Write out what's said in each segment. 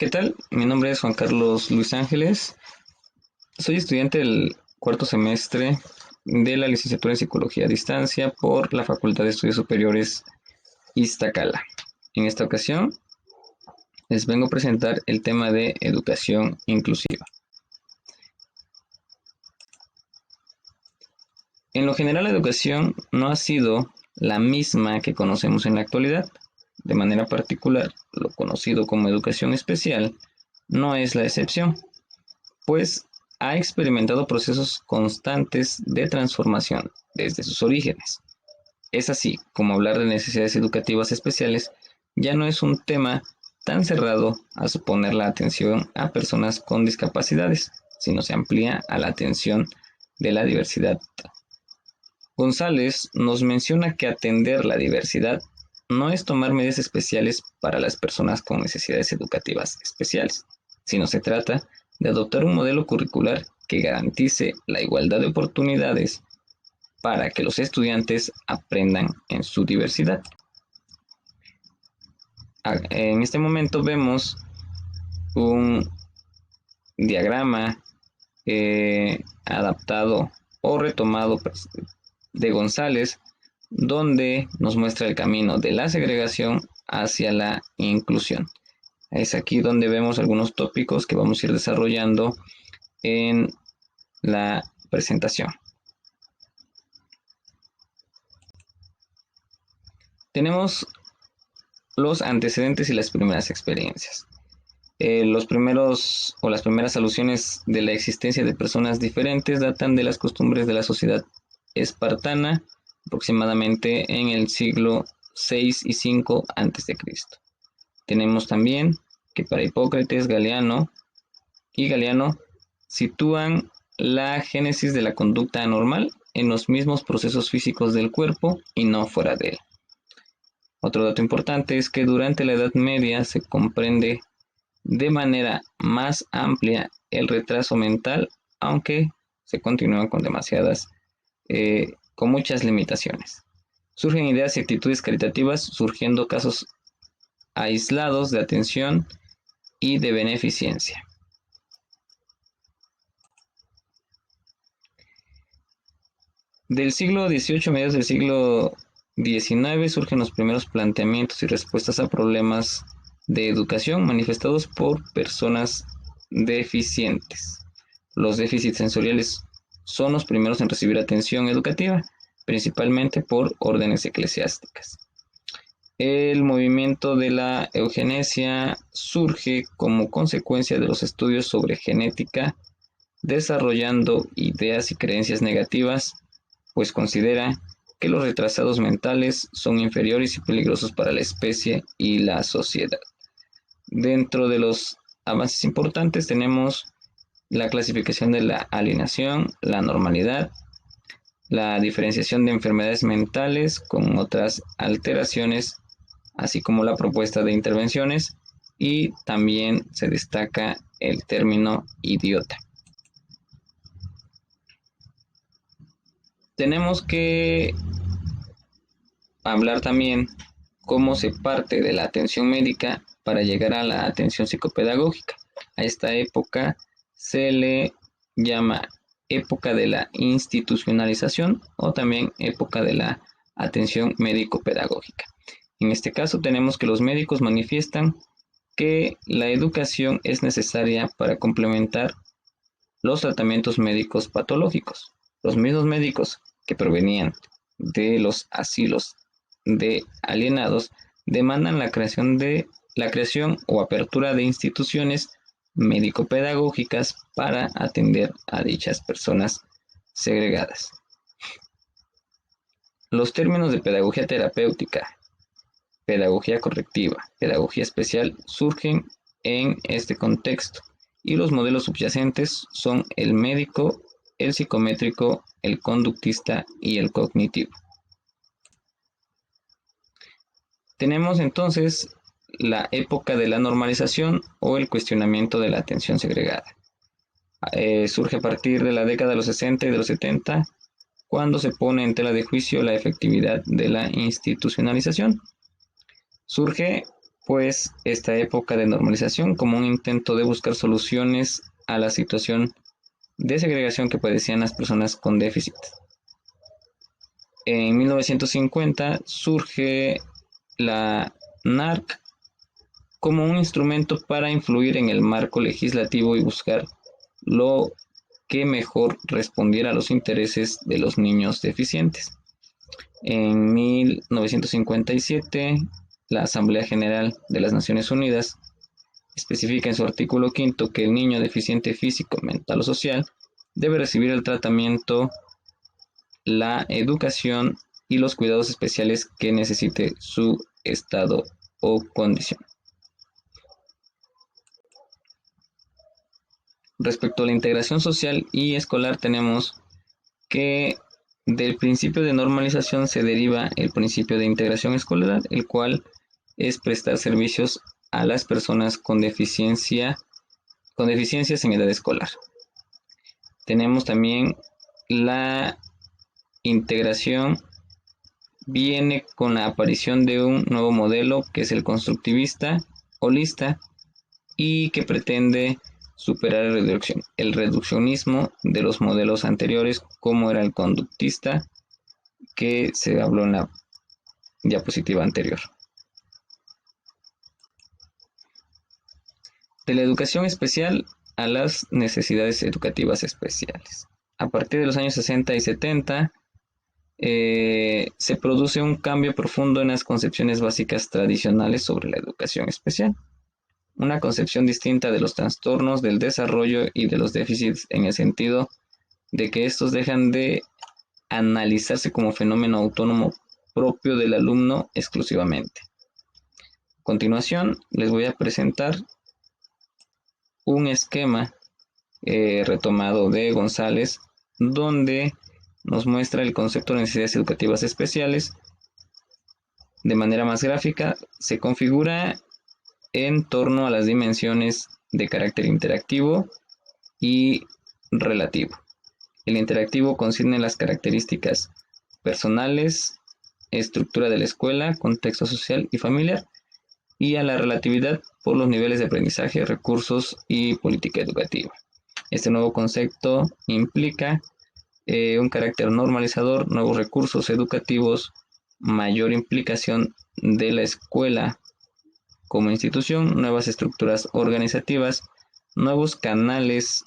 ¿Qué tal? Mi nombre es Juan Carlos Luis Ángeles. Soy estudiante del cuarto semestre de la licenciatura en Psicología a Distancia por la Facultad de Estudios Superiores Iztacala. En esta ocasión les vengo a presentar el tema de educación inclusiva. En lo general, la educación no ha sido la misma que conocemos en la actualidad. De manera particular, lo conocido como educación especial no es la excepción, pues ha experimentado procesos constantes de transformación desde sus orígenes. Es así como hablar de necesidades educativas especiales ya no es un tema tan cerrado a suponer la atención a personas con discapacidades, sino se amplía a la atención de la diversidad. González nos menciona que atender la diversidad no es tomar medidas especiales para las personas con necesidades educativas especiales, sino se trata de adoptar un modelo curricular que garantice la igualdad de oportunidades para que los estudiantes aprendan en su diversidad. En este momento vemos un diagrama adaptado o retomado de González, donde nos muestra el camino de la segregación hacia la inclusión. Es aquí donde vemos algunos tópicos que vamos a ir desarrollando en la presentación. Tenemos los antecedentes y las primeras experiencias. Los primeros o las primeras alusiones de la existencia de personas diferentes datan de las costumbres de la sociedad espartana, aproximadamente en el siglo VI y V a.C. Tenemos también que para Hipócrates, Galeano sitúan la génesis de la conducta anormal en los mismos procesos físicos del cuerpo y no fuera de él. Otro dato importante es que durante la Edad Media se comprende de manera más amplia el retraso mental, aunque se continúa con con muchas limitaciones. Surgen ideas y actitudes caritativas, surgiendo casos aislados de atención y de beneficencia. Del siglo XVIII, mediados del siglo XIX, surgen los primeros planteamientos y respuestas a problemas de educación manifestados por personas deficientes. Los déficits sensoriales son los primeros en recibir atención educativa, principalmente por órdenes eclesiásticas. El movimiento de la eugenesia surge como consecuencia de los estudios sobre genética, desarrollando ideas y creencias negativas, pues considera que los retrasados mentales son inferiores y peligrosos para la especie y la sociedad. Dentro de los avances importantes tenemos la clasificación de la alienación, la normalidad, la diferenciación de enfermedades mentales con otras alteraciones, así como la propuesta de intervenciones, y también se destaca el término idiota. Tenemos que hablar también cómo se parte de la atención médica para llegar a la atención psicopedagógica. A esta época se le llama época de la institucionalización o también época de la atención médico-pedagógica. En este caso tenemos que los médicos manifiestan que la educación es necesaria para complementar los tratamientos médicos patológicos. Los mismos médicos que provenían de los asilos de alienados demandan la creación o apertura de instituciones médico-pedagógicas para atender a dichas personas segregadas. Los términos de pedagogía terapéutica, pedagogía correctiva, pedagogía especial surgen en este contexto y los modelos subyacentes son el médico, el psicométrico, el conductista y el cognitivo. Tenemos entonces la época de la normalización o el cuestionamiento de la atención segregada. Surge a partir de la década de los 60 y de los 70, cuando se pone en tela de juicio la efectividad de la institucionalización. Surge pues esta época de normalización como un intento de buscar soluciones a la situación de segregación que padecían las personas con déficit. En 1950 surge la NARC como un instrumento para influir en el marco legislativo y buscar lo que mejor respondiera a los intereses de los niños deficientes. En 1957, la Asamblea General de las Naciones Unidas especifica en su artículo quinto que el niño deficiente físico, mental o social debe recibir el tratamiento, la educación y los cuidados especiales que necesite su estado o condición. Respecto a la integración social y escolar, tenemos que del principio de normalización se deriva el principio de integración escolar, el cual es prestar servicios a las personas con deficiencias en edad escolar. Tenemos también la integración, viene con la aparición de un nuevo modelo que es el constructivista holista y que pretende superar el reduccionismo de los modelos anteriores, como era el conductista que se habló en la diapositiva anterior. De la educación especial a las necesidades educativas especiales. A partir de los años 60 y 70 se produce un cambio profundo en las concepciones básicas tradicionales sobre la educación especial. Una concepción distinta de los trastornos del desarrollo y de los déficits, en el sentido de que estos dejan de analizarse como fenómeno autónomo propio del alumno exclusivamente. A continuación, les voy a presentar un esquema retomado de González, donde nos muestra el concepto de necesidades educativas especiales de manera más gráfica. Se configura en torno a las dimensiones de carácter interactivo y relativo. El interactivo consiste en las características personales, estructura de la escuela, contexto social y familiar, y a la relatividad por los niveles de aprendizaje, recursos y política educativa. Este nuevo concepto implica un carácter normalizador, nuevos recursos educativos, mayor implicación de la escuela como institución, nuevas estructuras organizativas, nuevos canales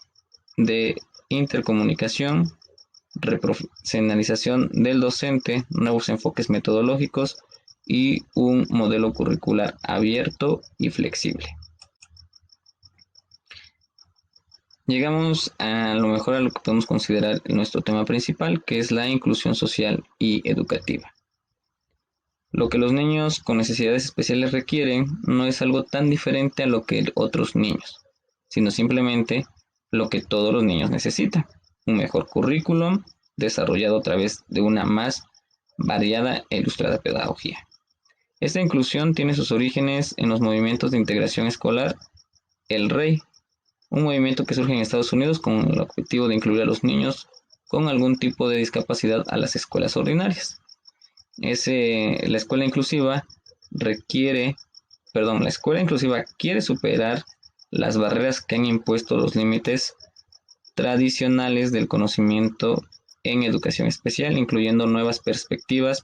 de intercomunicación, reprofesionalización del docente, nuevos enfoques metodológicos y un modelo curricular abierto y flexible. Llegamos a lo mejor a lo que podemos considerar nuestro tema principal, que es la inclusión social y educativa. Lo que los niños con necesidades especiales requieren no es algo tan diferente a lo que otros niños, sino simplemente lo que todos los niños necesitan: un mejor currículum desarrollado a través de una más variada e ilustrada pedagogía. Esta inclusión tiene sus orígenes en los movimientos de integración escolar, el REI, un movimiento que surge en Estados Unidos con el objetivo de incluir a los niños con algún tipo de discapacidad a las escuelas ordinarias. La escuela inclusiva quiere superar las barreras que han impuesto los límites tradicionales del conocimiento en educación especial, incluyendo nuevas perspectivas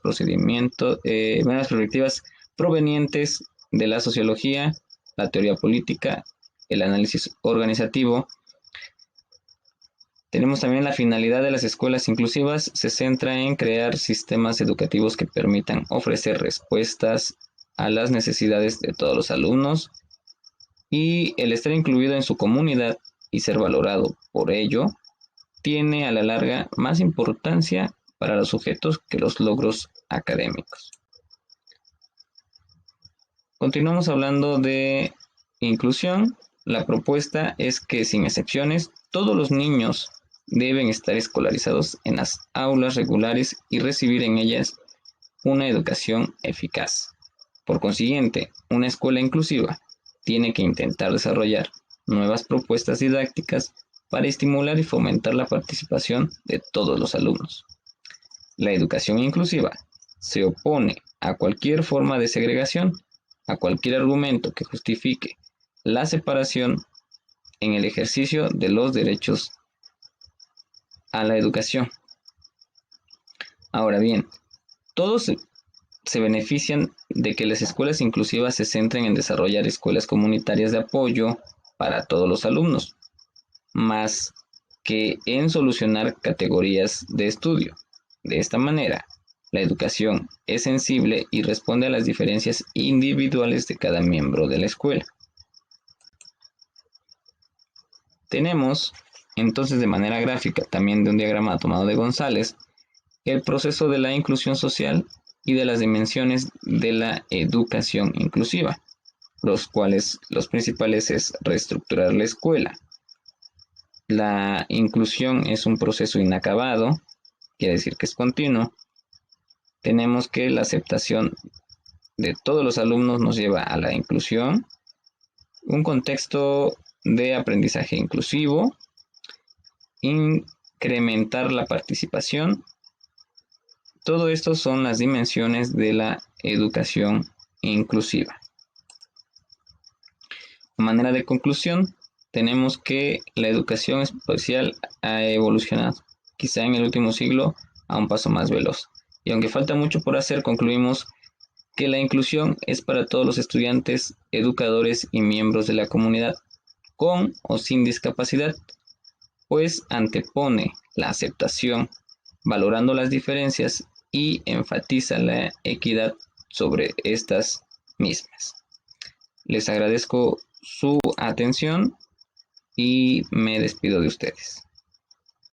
provenientes de la sociología, la teoría política, el análisis organizativo. Tenemos también la finalidad de las escuelas inclusivas, se centra en crear sistemas educativos que permitan ofrecer respuestas a las necesidades de todos los alumnos, y el estar incluido en su comunidad y ser valorado por ello tiene a la larga más importancia para los sujetos que los logros académicos. Continuamos hablando de inclusión. La propuesta es que, sin excepciones, todos los niños deben estar escolarizados en las aulas regulares y recibir en ellas una educación eficaz. Por consiguiente, una escuela inclusiva tiene que intentar desarrollar nuevas propuestas didácticas para estimular y fomentar la participación de todos los alumnos. La educación inclusiva se opone a cualquier forma de segregación, a cualquier argumento que justifique la separación en el ejercicio de los derechos a la educación. Ahora bien, todos se benefician de que las escuelas inclusivas se centren en desarrollar escuelas comunitarias de apoyo para todos los alumnos, más que en solucionar categorías de estudio. De esta manera, la educación es sensible y responde a las diferencias individuales de cada miembro de la escuela. Tenemos, entonces, de manera gráfica, también de un diagrama tomado de González, el proceso de la inclusión social y de las dimensiones de la educación inclusiva, los principales es reestructurar la escuela. La inclusión es un proceso inacabado, quiere decir que es continuo. Tenemos que la aceptación de todos los alumnos nos lleva a la inclusión, un contexto de aprendizaje inclusivo, incrementar la participación. Todo esto son las dimensiones de la educación inclusiva. De manera de conclusión, tenemos que la educación especial ha evolucionado, quizá en el último siglo, a un paso más veloz. Y aunque falta mucho por hacer, concluimos que la inclusión es para todos los estudiantes, educadores y miembros de la comunidad, con o sin discapacidad, pues antepone la aceptación, valorando las diferencias y enfatiza la equidad sobre estas mismas. Les agradezco su atención y me despido de ustedes.